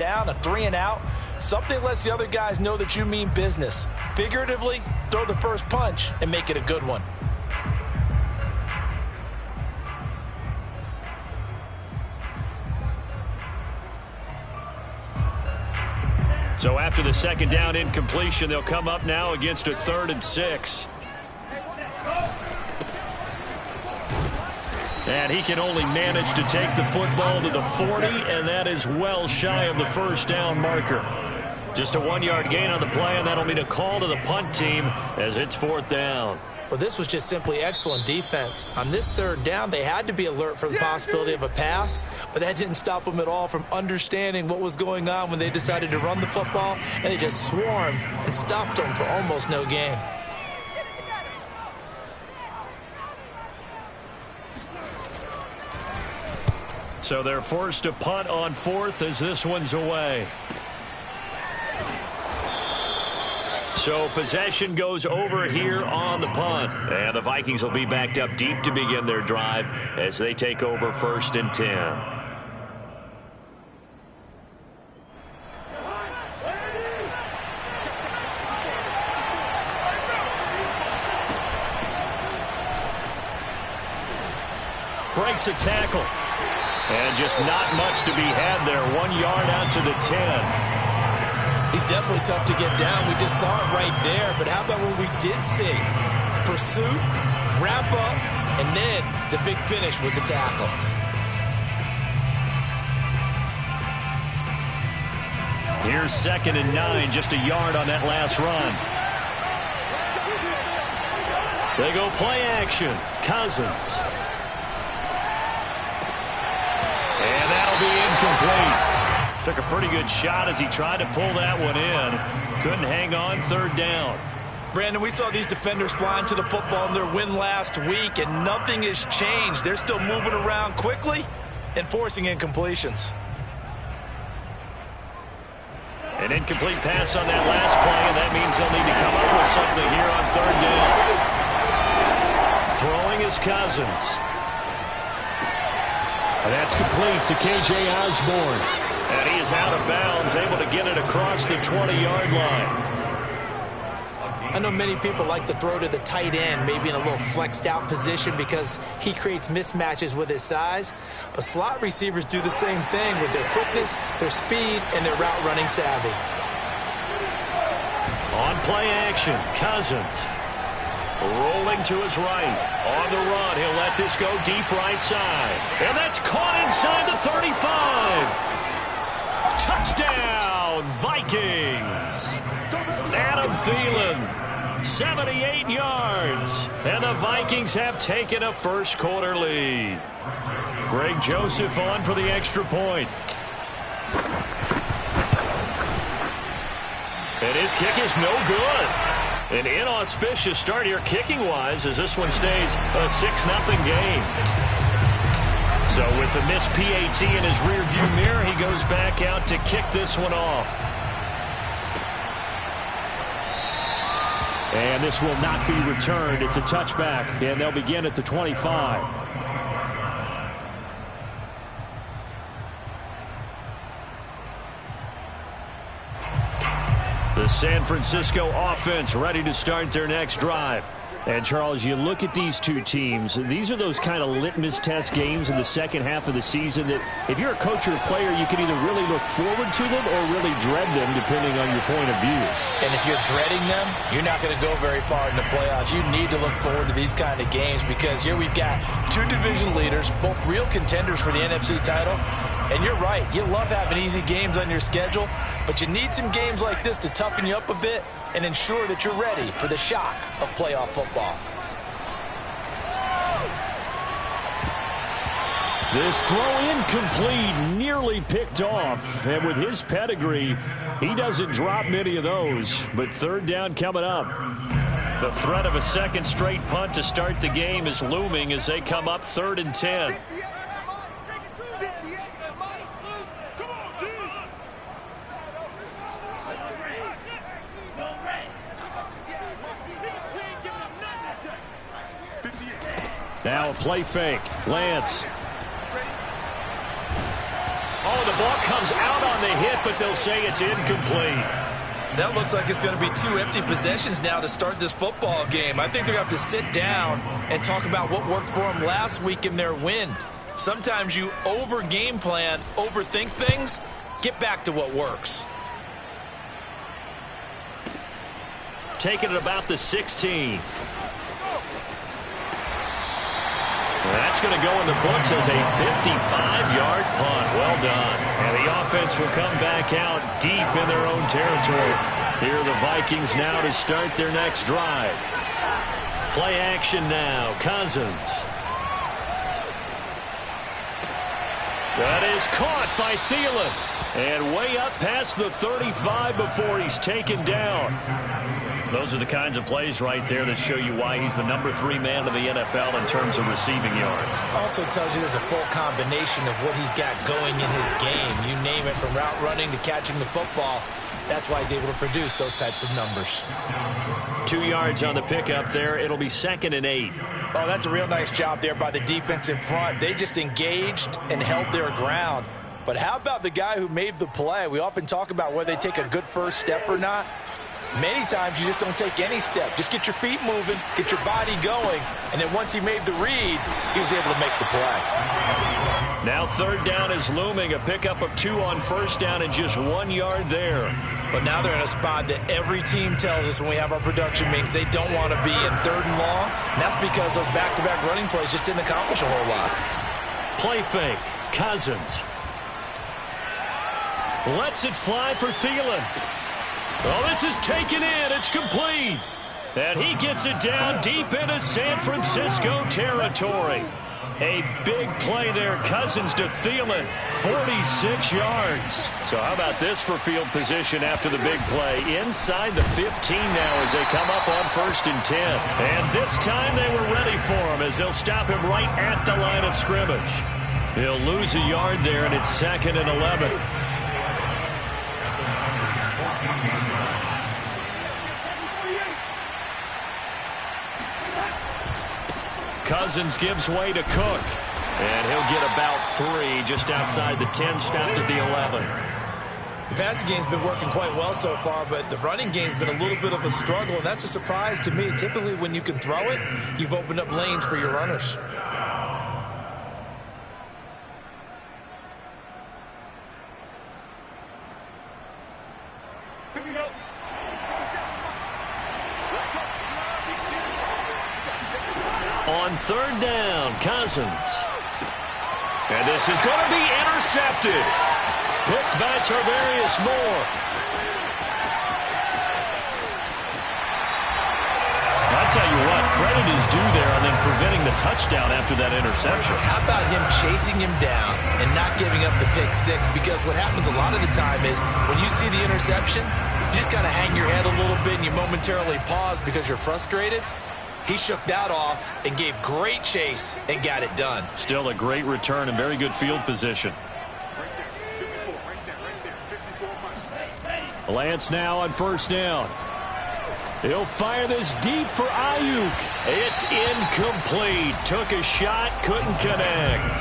down, a 3 and out, something that lets the other guys know that you mean business. Figuratively, throw the first punch and make it a good one. So after the second down incompletion, they'll come up now against a 3rd and 6. And he can only manage to take the football to the 40, and that is well shy of the first down marker. Just a 1-yard gain on the play, and that'll mean a call to the punt team as it's 4th down. Well, this was just simply excellent defense. On this 3rd down, they had to be alert for the possibility of a pass, but that didn't stop them at all from understanding what was going on when they decided to run the football, and they just swarmed and stuffed them for almost no gain. So they're forced to punt on 4th as this one's away. So possession goes over here on the punt. And the Vikings will be backed up deep to begin their drive as they take over 1st and 10. Breaks a tackle. And just not much to be had there. 1 yard out to the 10. He's definitely tough to get down. We just saw it right there. But how about what we did see? Pursuit, wrap up, and then the big finish with the tackle. Here's 2nd and 9, just a yard on that last run. They go play action. Cousins. And that'll be incomplete. Took a pretty good shot as he tried to pull that one in. Couldn't hang on, 3rd down. Brandon, we saw these defenders flying to the football in their win last week, and nothing has changed. They're still moving around quickly and forcing incompletions. An incomplete pass on that last play, and that means they'll need to come up with something here on 3rd down. Throwing is Cousins. And that's complete to K.J. Osborne. And he is out of bounds, able to get it across the 20-yard line. I know many people like to throw to the tight end, maybe in a little flexed out position because he creates mismatches with his size. But slot receivers do the same thing with their quickness, their speed, and their route running savvy. On play action, Cousins. Rolling to his right. On the run, he'll let this go deep right side. And that's caught inside the 35. Touchdown, Vikings. Adam Thielen, 78 yards. And the Vikings have taken a first-quarter lead. Greg Joseph on for the extra point. And his kick is no good. An inauspicious start here kicking-wise as this one stays a 6-0 game. So with the missed PAT in his rearview mirror, he goes back out to kick this one off. And this will not be returned. It's a touchback, and they'll begin at the 25. The San Francisco offense ready to start their next drive. And, Charles, you look at these two teams, these are those kind of litmus test games in the second half of the season that if you're a coach or a player, you can either really look forward to them or really dread them, depending on your point of view. And if you're dreading them, you're not going to go very far in the playoffs. You need to look forward to these kind of games because here we've got two division leaders, both real contenders for the NFC title. And you're right, you love having easy games on your schedule, but you need some games like this to toughen you up a bit and ensure that you're ready for the shock of playoff football. This throw incomplete, nearly picked off. And with his pedigree, he doesn't drop many of those. But 3rd down coming up. The threat of a second straight punt to start the game is looming as they come up 3rd and 10. Now a play fake. Lance. Oh, the ball comes out on the hit, but they'll say it's incomplete. That looks like it's going to be 2 empty possessions now to start this football game. I think they're going to have to sit down and talk about what worked for them last week in their win. Sometimes you over-game plan, overthink things. Get back to what works. Taking it about the 16. That's going to go in the books as a 55-yard punt. Well done. And the offense will come back out deep in their own territory. Here are the Vikings now to start their next drive. Play action now. Cousins. That is caught by Thielen. And way up past the 35 before he's taken down. Those are the kinds of plays right there that show you why he's the number 3 man in the NFL in terms of receiving yards. Also tells you there's a full combination of what he's got going in his game. You name it, from route running to catching the football. That's why he's able to produce those types of numbers. 2 yards on the pickup there. It'll be 2nd and 8. Oh, that's a real nice job there by the defensive front. They just engaged and held their ground. But how about the guy who made the play? We often talk about whether they take a good first step or not. Many times you just don't take any step. Just get your feet moving, get your body going, and then once he made the read, he was able to make the play. Now 3rd down is looming. A pickup of 2 on 1st down and just 1 yard there. But now they're in a spot that every team tells us when we have our production meetings they don't want to be in 3rd and long. And that's because those back-to-back running plays just didn't accomplish a whole lot. Play fake. Cousins. Lets it fly for Thielen. Oh, this is taken in. It's complete. And he gets it down deep into San Francisco territory. A big play there. Cousins to Thielen. 46 yards. So how about this for field position after the big play? Inside the 15 now as they come up on 1st and 10. And this time they were ready for him as they'll stop him right at the line of scrimmage. He'll lose a yard there, and it's 2nd and 11. Cousins gives way to Cook. And he'll get about 3 just outside the 10, stopped at the 11. The passing game's been working quite well so far, but the running game's been a little bit of a struggle, and that's a surprise to me. Typically, when you can throw it, you've opened up lanes for your runners. On 3rd down, Cousins. And this is going to be intercepted. Picked by Tarvarius Moore. I'll tell you what, credit is due there on them preventing the touchdown after that interception. How about him chasing him down and not giving up the pick 6? Because what happens a lot of the time is when you see the interception, you just kind of hang your head a little bit and you momentarily pause because you're frustrated. He shook that off and gave great chase and got it done. Still a great return and very good field position. Lance now on 1st down. He'll fire this deep for Ayuk. It's incomplete. Took a shot, couldn't connect.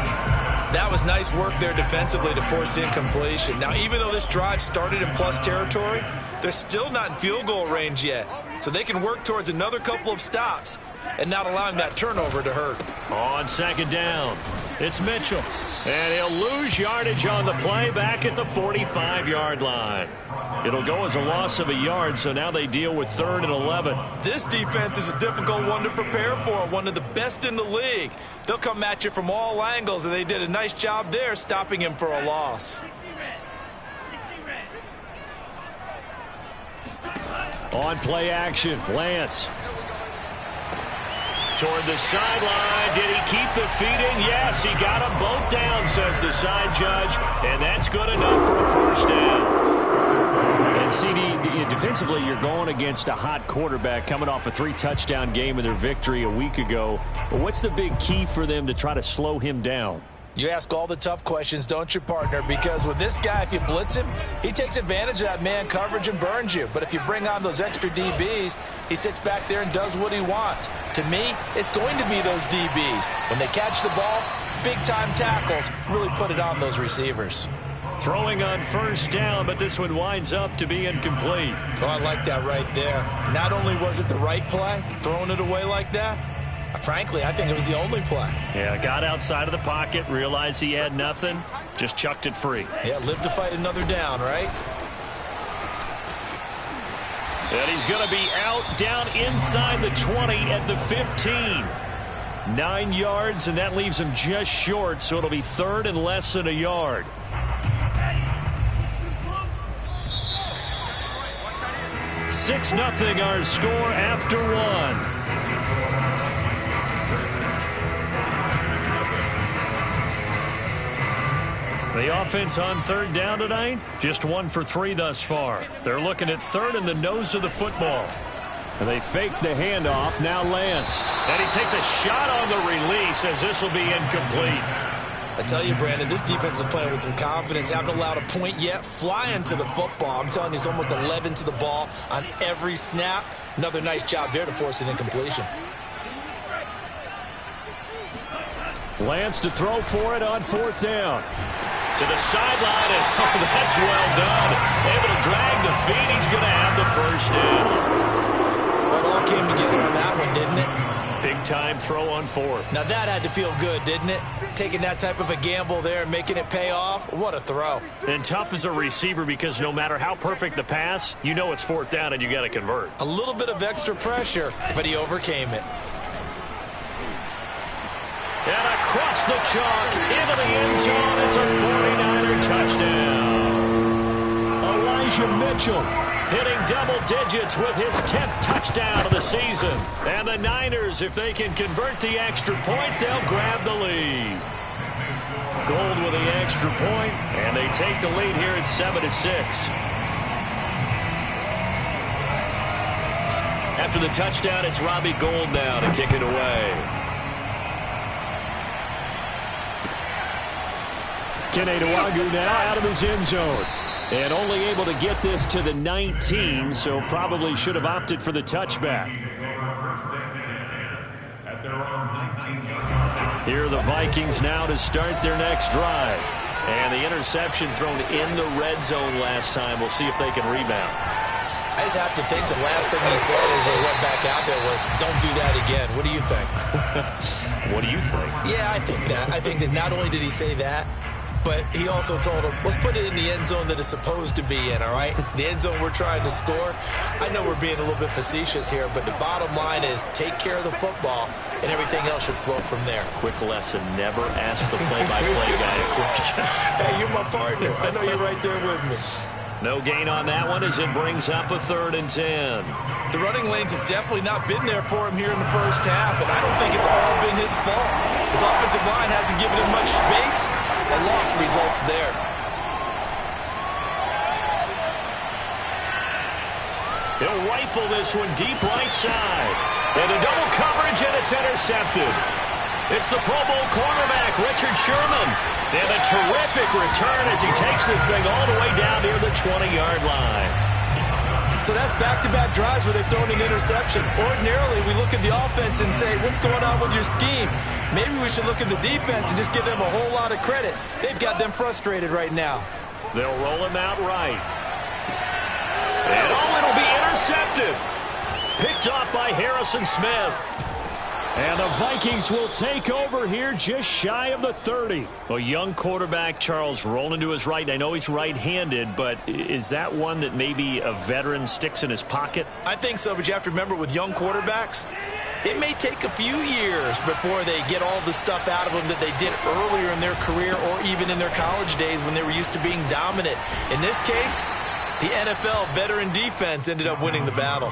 That was nice work there defensively to force incompletion. Now, even though this drive started in plus territory, they're still not in field goal range yet. So they can work towards another couple of stops and not allowing that turnover to hurt. On 2nd down, it's Mitchell. And he'll lose yardage on the play back at the 45-yard line. It'll go as a loss of a yard, so now they deal with 3rd and 11. This defense is a difficult one to prepare for, one of the best in the league. They'll come at you from all angles, and they did a nice job there stopping him for a loss. On play action, Lance. Toward the sideline. Did he keep the feet in? Yes, he got them both down, says the side judge. And that's good enough for a 1st down. And CD, defensively, you're going against a hot quarterback coming off a 3-touchdown game in their victory a week ago. But what's the big key for them to try to slow him down? You ask all the tough questions, don't you, partner? Because with this guy, if you blitz him, he takes advantage of that man coverage and burns you. But if you bring on those extra DBs, he sits back there and does what he wants. To me, it's going to be those DBs. When they catch the ball, big-time tackles really put it on those receivers. Throwing on first down, but this one winds up to be incomplete. Oh, I like that right there. Not only was it the right play, throwing it away like that, frankly, I think it was the only play. Yeah, got outside of the pocket, realized he had nothing, just chucked it free. Yeah, live to fight another down, right? And he's going to be out down inside the 20 at the 15. 9 yards, and that leaves him just short, so it'll be third and less than a yard. 6-0 our score after one. The offense on third down tonight, just 1 for 3 thus far. They're looking at third in the nose of the football. And they fake the handoff. Now Lance. And he takes a shot on the release as this will be incomplete. I tell you, Brandon, this defense is playing with some confidence. Haven't allowed a point yet. Flying to the football. I'm telling you, it's almost 11 to the ball on every snap. Another nice job there to force an incompletion. Lance to throw for it on fourth down. To the sideline, and oh, that's well done. Able to drag the feet. He's going to have the first down. Well, it all came together on that one, didn't it? Big-time throw on fourth. Now that had to feel good, didn't it? Taking that type of a gamble there and making it pay off. What a throw. And tough as a receiver because no matter how perfect the pass, you know it's fourth down and you got to convert. A little bit of extra pressure, but he overcame it. And across the chalk, into the end zone, it's a 49er touchdown. Elijah Mitchell hitting double digits with his 10th touchdown of the season. And the Niners, if they can convert the extra point, they'll grab the lead. Gold with the extra point, and they take the lead here at 7-6. After the touchdown, it's Robbie Gould now to kick it away. Kene Nwangwu now out of his end zone. And only able to get this to the 19, so probably should have opted for the touchback. Here are the Vikings now to start their next drive. And the interception thrown in the red zone last time. We'll see if they can rebound. I just have to think the last thing he said as they went back out there was, don't do that again. What do you think? What do you think? Yeah, I think that. I think that not only did he say that, but he also told him, let's put it in the end zone that it's supposed to be in, all right? The end zone we're trying to score. I know we're being a little bit facetious here, but the bottom line is take care of the football, and everything else should flow from there. Quick lesson, never ask the play-by-play guy a question. Hey, you're my partner. I know you're right there with me. No gain on that one as it brings up a 3rd and 10. The running lanes have definitely not been there for him here in the first half, and I don't think it's all been his fault. His offensive line hasn't given him much space. A loss results there. He'll rifle this one deep right side. And a double coverage, and it's intercepted. It's the Pro Bowl cornerback, Richard Sherman. And a terrific return as he takes this thing all the way down near the 20-yard line. So that's back-to-back drives where they've thrown an interception. Ordinarily, we look at the offense and say, what's going on with your scheme? Maybe we should look at the defense and just give them a whole lot of credit. They've got them frustrated right now. They'll roll him out right. And it'll be intercepted. Picked off by Harrison Smith. And the Vikings will take over here just shy of the 30. A young quarterback, Charles, rolling to his right. I know he's right-handed, but is that one that maybe a veteran sticks in his pocket? I think so, but you have to remember with young quarterbacks, it may take a few years before they get all the stuff out of them that they did earlier in their career or even in their college days when they were used to being dominant. In this case, the NFL veteran defense ended up winning the battle.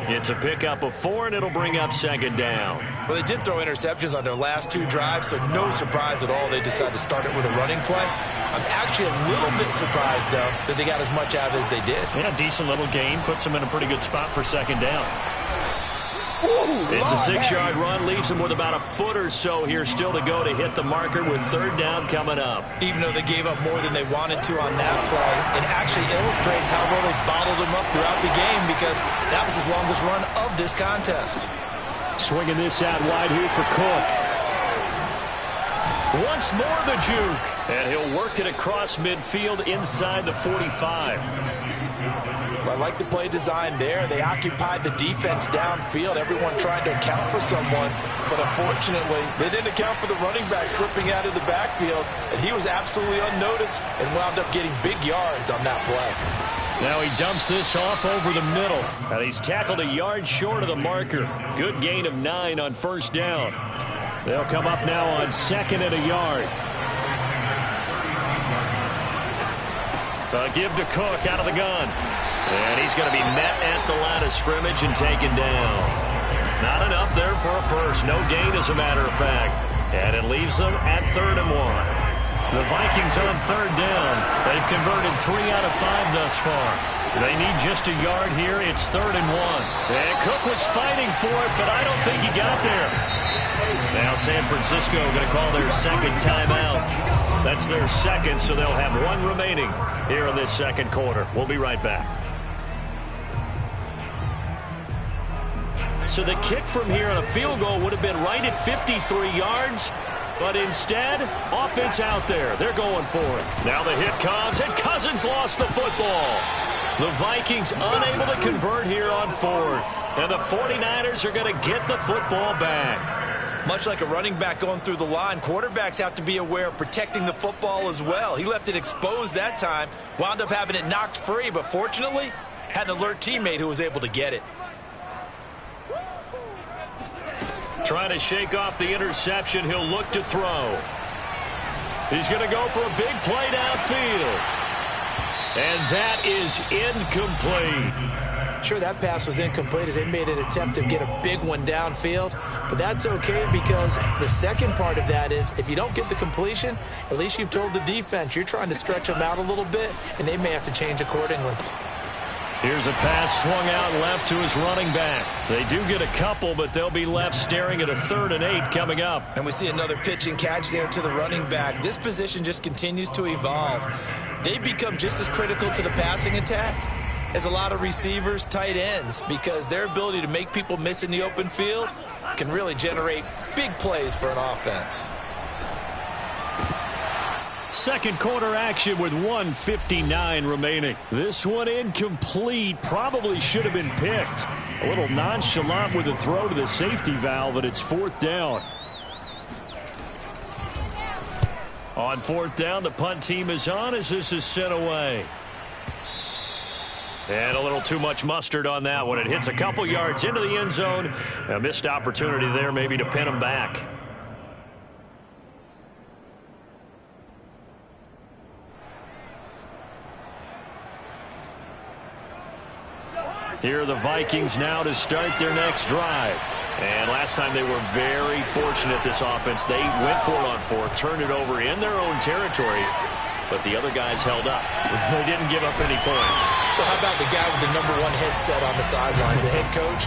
It's a pickup of 4, and it'll bring up 2nd down. Well, they did throw interceptions on their last 2 drives, so no surprise at all they decided to start it with a running play. I'm actually a little bit surprised, though, that they got as much out of it as they did. Yeah, decent little gain. Puts them in a pretty good spot for 2nd down. It's a 6-yard run. Leaves them with about a foot or so here still to go to hit the marker with 3rd down coming up. Even though they gave up more than they wanted to on that play, it actually illustrates how well they bottled them up throughout the game because that was his longest run of this contest. Swinging this out wide here for Cook. Once more the juke. And he'll work it across midfield inside the 45. Well, I like the play design there. They occupied the defense downfield, everyone trying to account for someone, but unfortunately, they didn't account for the running back slipping out of the backfield, and he was absolutely unnoticed and wound up getting big yards on that play. Now he dumps this off over the middle, and he's tackled a yard short of the marker. Good gain of 9 on first down. They'll come up now on 2nd and a yard. Give to Cook out of the gun. And he's going to be met at the line of scrimmage and taken down. Not enough there for a first. No gain, as a matter of fact. And it leaves them at 3rd and 1. The Vikings on 3rd down. They've converted 3 out of 5 thus far. They need just a yard here. It's 3rd and 1. And Cook was fighting for it, but I don't think he got there. Now San Francisco going to call their 2nd timeout. That's their 2nd, so they'll have 1 remaining here in this 2nd quarter. We'll be right back. So the kick from here on a field goal would have been right at 53 yards. But instead, offense out there. They're going for it. Now the hit comes, and Cousins lost the football. The Vikings unable to convert here on 4th. And the 49ers are going to get the football back. Much like a running back going through the line, quarterbacks have to be aware of protecting the football as well. He left it exposed that time, wound up having it knocked free, but fortunately, had an alert teammate who was able to get it. Trying to shake off the interception. He'll look to throw. He's going to go for a big play downfield. And that is incomplete. Sure, that pass was incomplete as they made an attempt to get a big one downfield. But that's okay because the second part of that is if you don't get the completion, at least you've told the defense you're trying to stretch them out a little bit, and they may have to change accordingly. Here's a pass swung out left to his running back. They do get a couple, but they'll be left staring at a 3rd and 8 coming up. And we see another pitch and catch there to the running back. This position just continues to evolve. They become just as critical to the passing attack as a lot of receivers, tight ends, because their ability to make people miss in the open field can really generate big plays for an offense. 2nd quarter action with 1:59 remaining. This one incomplete. Probably should have been picked. A little nonchalant with the throw to the safety valve, and it's 4th down. On 4th down, the punt team is on as this is sent away. And a little too much mustard on that one. It hits a couple yards into the end zone. A missed opportunity there maybe to pin them back. Here are the Vikings now to start their next drive. And last time they were very fortunate, this offense. They went for it on 4th, turned it over in their own territory, but the other guys held up. They didn't give up any points. So how about the guy with the #1 headset on the sidelines, the head coach?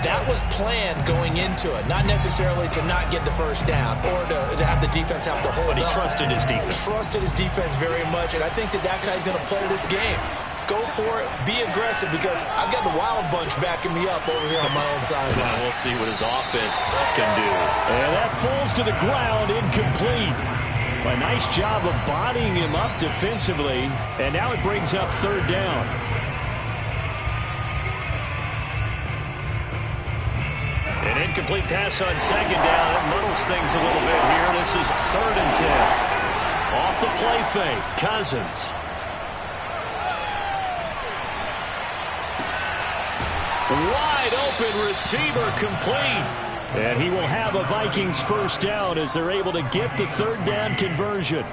That was planned going into it, not necessarily to not get the first down or to have the defense have to hold up. But he trusted his defense. Trusted his defense very much, and I think that's how he's going to play this game. Go for it, be aggressive, because I've got the wild bunch backing me up over here on my own sideline. We'll see what his offense can do. And that falls to the ground, incomplete. A nice job of bodying him up defensively, and now it brings up 3rd down. An incomplete pass on 2nd down. That muddles things a little bit here. This is 3rd and 10. Off the play fake, Cousins. Wide open receiver complete. And he will have a Vikings first down as they're able to get the 3rd down conversion.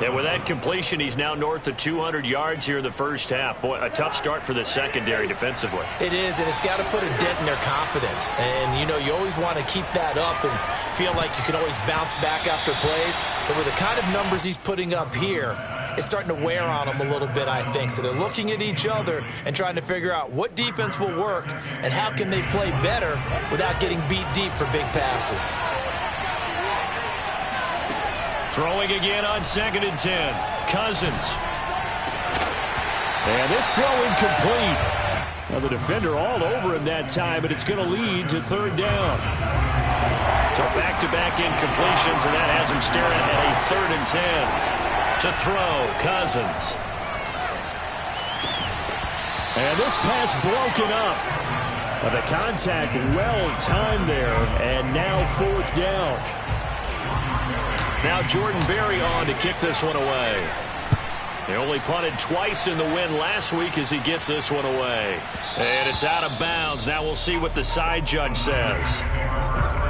And with that completion, he's now north of 200 yards here in the first half. Boy, a tough start for the secondary defensively. It is, and it's got to put a dent in their confidence. And, you know, you always want to keep that up and feel like you can always bounce back after plays. But with the kind of numbers he's putting up here, it's starting to wear on them a little bit, I think. So they're looking at each other and trying to figure out what defense will work and how can they play better without getting beat deep for big passes. Throwing again on 2nd and 10. Cousins. And this throw incomplete. Now the defender all over him that time, but it's going to lead to 3rd down. So back-to-back incompletions, and that has him staring at a 3rd and 10. To throw, Cousins. And this pass broken up. The contact well-timed there, and now 4th down. Now Jordan Berry on to kick this one away. He only punted twice in the win last week as he gets this one away. And it's out of bounds. Now we'll see what the side judge says.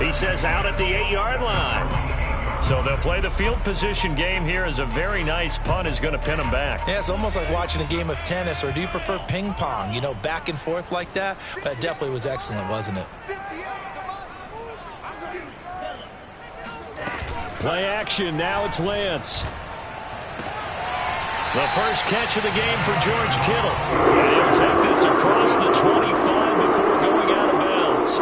He says out at the 8-yard line. So they'll play the field position game here as a very nice punt is going to pin them back. Yeah, it's almost like watching a game of tennis, or do you prefer ping pong? You know, back and forth like that? That definitely was excellent, wasn't it? Play action. Now it's Lance. The first catch of the game for George Kittle. And he'll take this across the 25 before going out of bounds.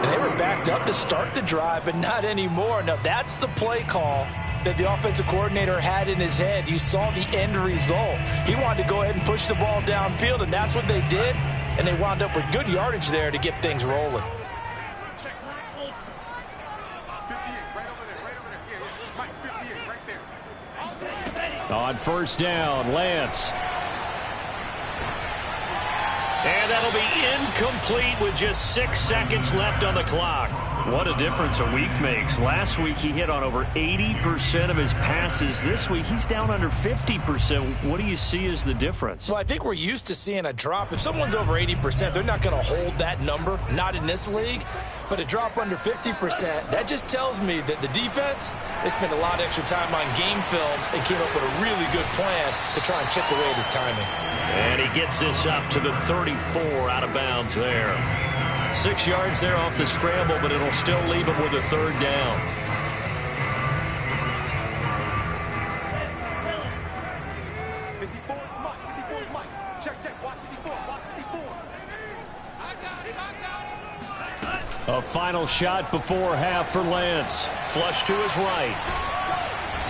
And they were backed up to start the drive, but not anymore. Now, that's the play call that the offensive coordinator had in his head. You saw the end result. He wanted to go ahead and push the ball downfield, and that's what they did. And they wound up with good yardage there to get things rolling. On first down, Lance. And that'll be incomplete with just 6 seconds left on the clock. What a difference a week makes. Last week he hit on over 80% of his passes. This week he's down under 50%. What do you see as the difference? Well, I think we're used to seeing a drop. If someone's over 80%, they're not going to hold that number, not in this league. But a drop under 50%, that just tells me that the defense, they spent a lot of extra time on game films and came up with a really good plan to try and chip away at his timing. And he gets this up to the 34 out of bounds there. 6 yards there off the scramble, but it'll still leave him with a 3rd down. A final shot before half for Lance. Flush to his right.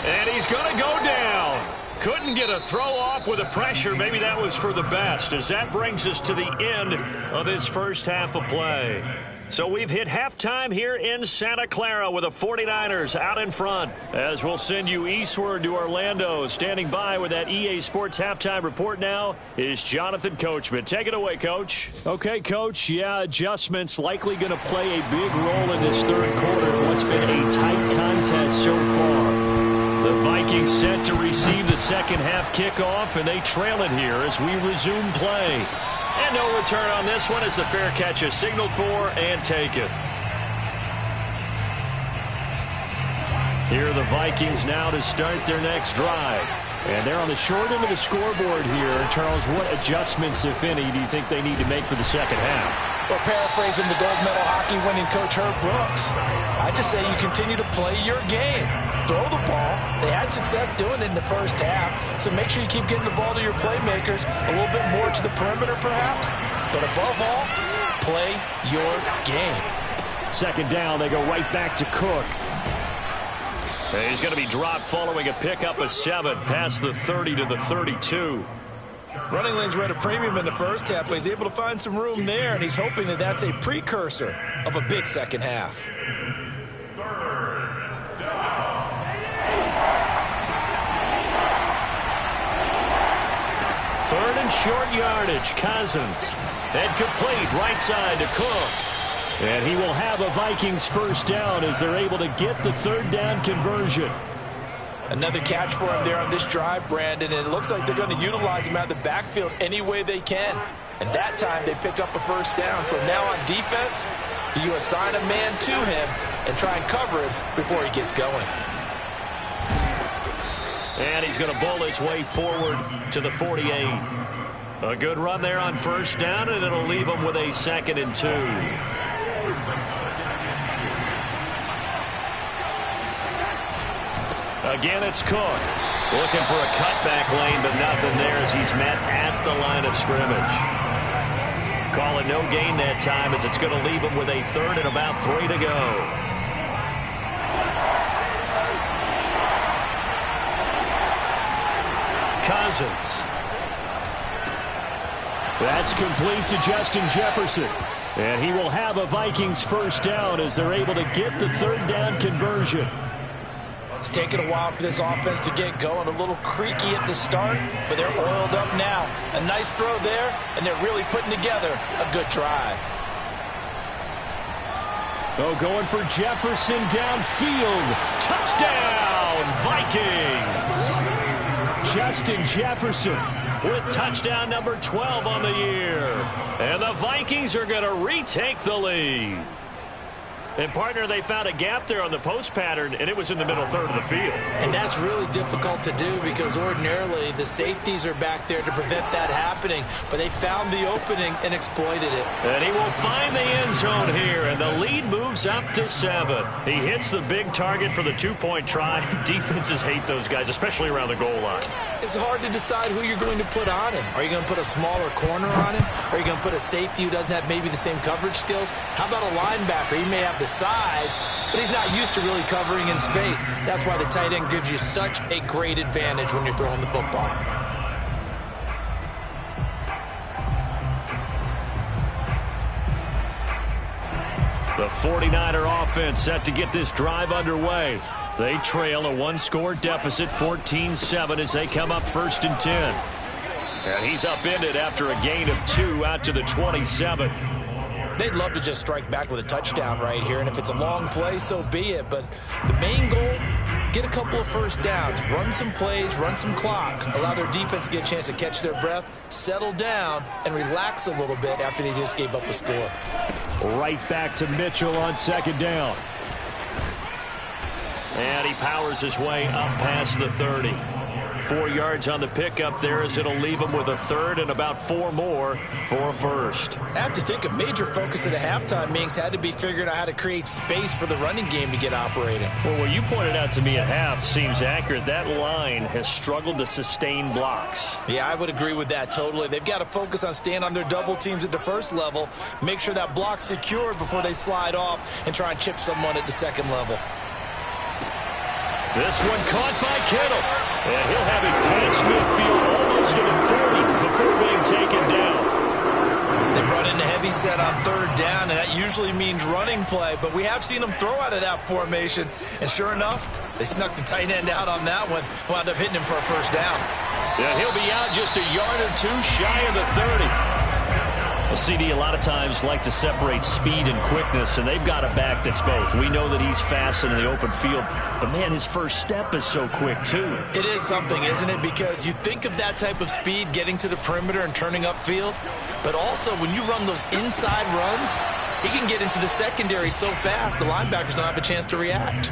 And he's going to go down. Couldn't get a throw off with the pressure. Maybe that was for the best, as that brings us to the end of this first half of play. So we've hit halftime here in Santa Clara with the 49ers out in front, as we'll send you eastward to Orlando. Standing by with that EA Sports halftime report now is Jonathan Coachman. Take it away, Coach. Okay, Coach. Yeah, adjustments likely going to play a big role in this 3rd quarter. What's been a tight contest so far. The Vikings set to receive the second half kickoff, and they trail it here as we resume play. And no return on this one as the fair catch is signaled for and taken. Here are the Vikings now to start their next drive. And they're on the short end of the scoreboard here. Charles, what adjustments, if any, do you think they need to make for the second half? Well, paraphrasing the gold medal hockey winning coach Herb Brooks, I just say you continue to play your game. Throw the ball. They had success doing it in the first half, so make sure you keep getting the ball to your playmakers, a little bit more to the perimeter perhaps, but above all, play your game. Second down, they go right back to Cook. And he's going to be dropped following a pickup of 7 past the 30 to the 32. Running lanes were at a premium in the first half, but he's able to find some room there, and he's hoping that that's a precursor of a big second half. Third and short yardage, Cousins. And complete, right side to Cook. And he will have a Vikings first down as they're able to get the 3rd down conversion. Another catch for him there on this drive, Brandon, and it looks like they're going to utilize him out of the backfield any way they can. And that time they pick up a first down. So now on defense, do you assign a man to him and try and cover him before he gets going? And he's going to bowl his way forward to the 48. A good run there on first down, and it'll leave him with a 2nd and 2. Again, it's Cook. Looking for a cutback lane, but nothing there as he's met at the line of scrimmage. Calling no gain that time as it's going to leave him with a 3rd and about 3 to go. Cousins. That's complete to Justin Jefferson. And he will have a Vikings first down as they're able to get the third down conversion. It's taken a while for this offense to get going. A little creaky at the start, but they're oiled up now. A nice throw there, and they're really putting together a good drive. Oh, going for Jefferson downfield. Touchdown, Vikings! Justin Jefferson with touchdown number 12 on the year. And the Vikings are going to retake the lead. And, partner, they found a gap there on the post pattern, and it was in the middle third of the field. And that's really difficult to do because ordinarily the safeties are back there to prevent that happening. But they found the opening and exploited it. And he will find the end zone here, and the lead moves up to 7. He hits the big target for the two-point try. Defenses hate those guys, especially around the goal line. It's hard to decide who you're going to put on him. Are you going to put a smaller corner on him? Are you going to put a safety who doesn't have maybe the same coverage skills? How about a linebacker? He may have the size, but he's not used to really covering in space. That's why the tight end gives you such a great advantage when you're throwing the football. The 49er offense set to get this drive underway. They trail a one-score deficit, 14-7, as they come up 1st and 10. And he's upended after a gain of 2 out to the 27. They'd love to just strike back with a touchdown right here, and if it's a long play, so be it. But the main goal, get a couple of first downs, run some plays, run some clock, allow their defense to get a chance to catch their breath, settle down, and relax a little bit after they just gave up a score. Right back to Mitchell on 2nd down. And he powers his way up past the 30. 4 yards on the pickup there as it'll leave him with a third and about 4 more for a first. I have to think a major focus of the halftime meetings had to be figuring out how to create space for the running game to get operating. Well, what you pointed out to me at half seems accurate. That line has struggled to sustain blocks. Yeah, I would agree with that totally. They've got to focus on staying on their double teams at the first level, make sure that block's secured before they slide off and try and chip someone at the second level. This one caught by Kittle. And he'll have it past midfield almost to the 40 before being taken down. They brought in the heavy set on 3rd down, and that usually means running play. But we have seen them throw out of that formation. And sure enough, they snuck the tight end out on that one. Wound up hitting him for a first down. Yeah, he'll be out just a yard or 2 shy of the 30. Well, CD a lot of times like to separate speed and quickness, and they've got a back that's both. We know that he's fast in the open field, but, man, his first step is so quick, too. It is something, isn't it? Because you think of that type of speed getting to the perimeter and turning upfield, but also when you run those inside runs, he can get into the secondary so fast the linebackers don't have a chance to react.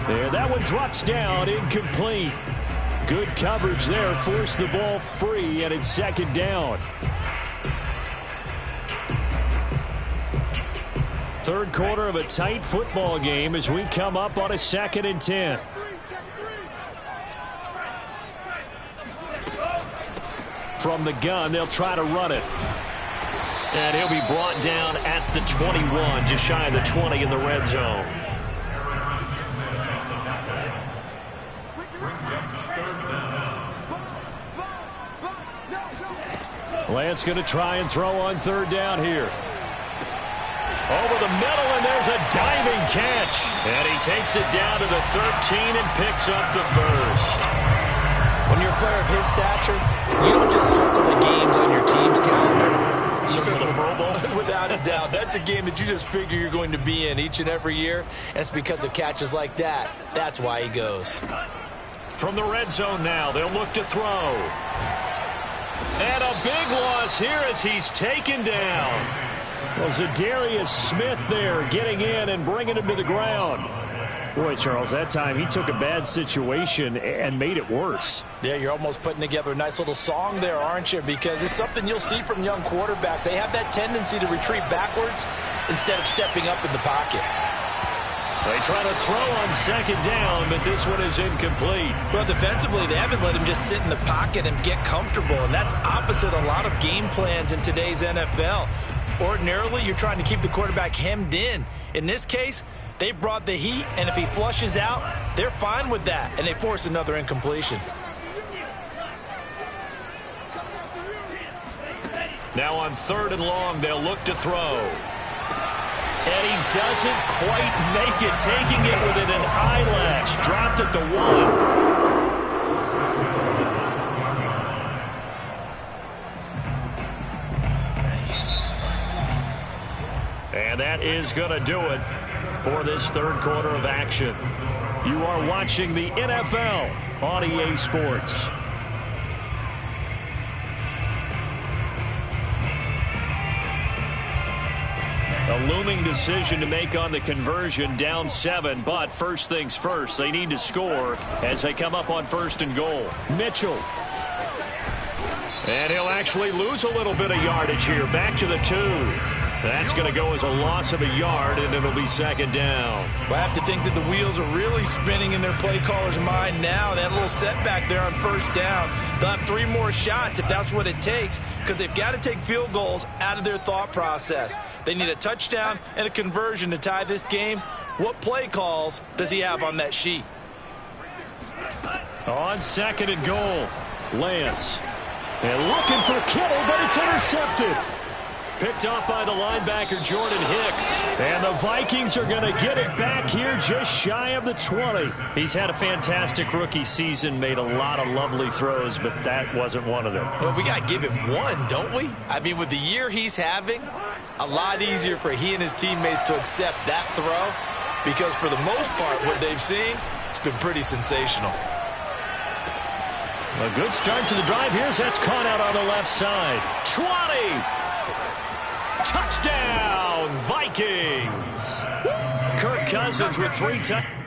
Yeah, that one drops down, incomplete. Good coverage there, forced the ball free, and it's 2nd down. 3rd quarter of a tight football game as we come up on a 2nd and 10. From the gun, they'll try to run it. And he'll be brought down at the 21, just shy of the 20 in the red zone. Lance going to try and throw on 3rd down here. Over the middle, and there's a diving catch. And he takes it down to the 13 and picks up the first. When you're a player of his stature, you don't just circle the games on your team's calendar. You circle the Pro Bowl? Without a doubt. That's a game that you just figure you're going to be in each and every year. And it's because of catches like that. That's why he goes. From the red zone now, they'll look to throw. And a big loss here as he's taken down. Well, Zadarius Smith there getting in and bringing him to the ground. Boy, Charles, that time he took a bad situation and made it worse. Yeah, you're almost putting together a nice little song there, aren't you? Because it's something you'll see from young quarterbacks. They have that tendency to retreat backwards instead of stepping up in the pocket. They try to throw on 2nd down, but this one is incomplete. Well, defensively, they haven't let him just sit in the pocket and get comfortable, and that's opposite a lot of game plans in today's NFL. Ordinarily, you're trying to keep the quarterback hemmed in. In this case, they brought the heat, and if he flushes out, they're fine with that, and they force another incompletion. Now on 3rd and long, they'll look to throw. And he doesn't quite make it, taking it within an eyelash. Dropped at the 1. And that is going to do it for this third quarter of action. You are watching the NFL on EA Sports. A looming decision to make on the conversion, down 7, but first things first, they need to score as they come up on 1st and goal. Mitchell. And he'll actually lose a little bit of yardage here, back to the 2. That's going to go as a loss of a yard, and it'll be 2nd down. Well, I have to think that the wheels are really spinning in their play caller's mind now. That little setback there on 1st down. They'll have 3 more shots if that's what it takes, because they've got to take field goals out of their thought process. They need a touchdown and a conversion to tie this game. What play calls does he have on that sheet? On 2nd and goal, Lance. And looking for Kittle, but it's intercepted. Picked off by the linebacker, Jordan Hicks. And the Vikings are going to get it back here just shy of the 20. He's had a fantastic rookie season, made a lot of lovely throws, but that wasn't one of them. Well, we got to give him one, don't we? I mean, with the year he's having, a lot easier for he and his teammates to accept that throw, because for the most part, what they've seen, it's been pretty sensational. A good start to the drive. Here's that's caught out on the left side. 20! Touchdown, Vikings! Kirk Cousins with 3 touchdowns.